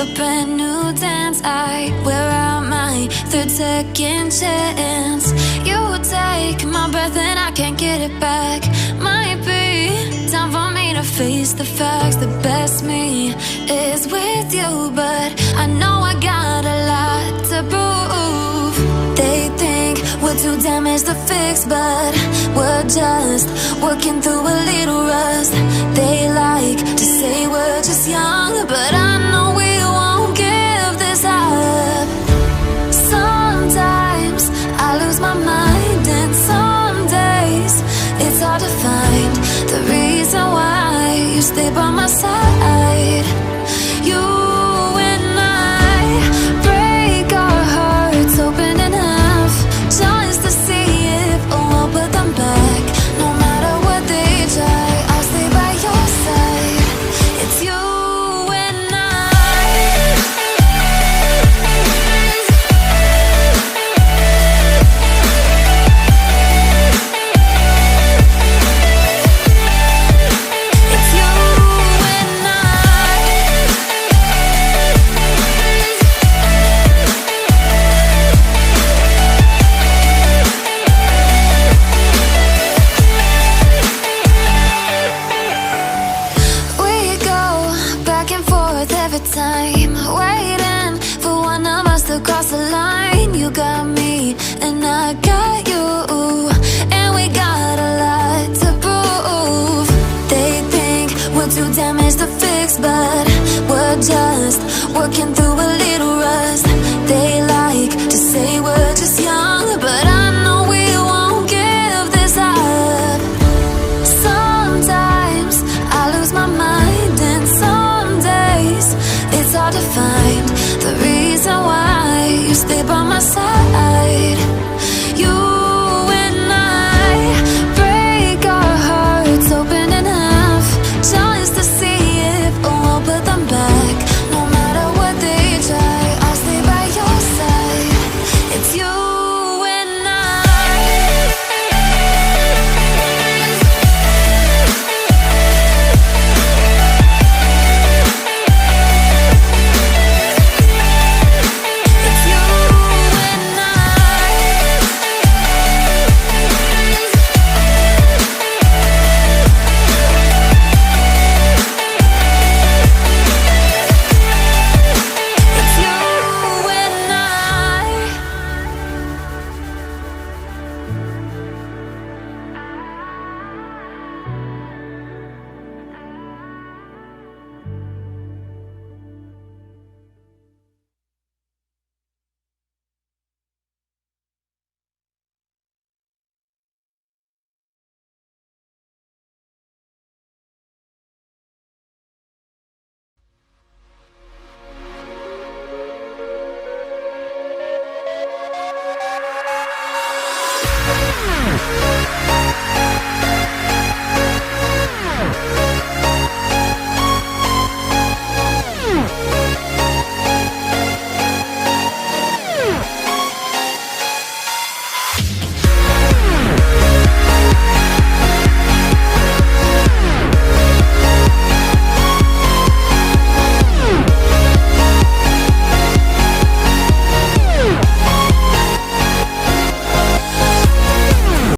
a brand new dance. I wear out my third second chance. You take my breath and I can't get it back. Might be time for me to face the facts. The best me is with you, but I know I got a lot to prove. They think we're too damaged to fix, but we're just working through a little rust. They like to say we're just young, but I know we won't give this up. Sometimes I lose my mind, and some days it's hard to find the reason why you stay by my side. You and I break our hearts open in half, just to see if we'll put them back. No matter what they try, I'll stay by your side. It's you and I. It's you and I. We go back and forth every time, waiting for one of us to cross the line. You got me and I got you, and we got a lot to prove. They think we're too damaged to fix, but we're just working through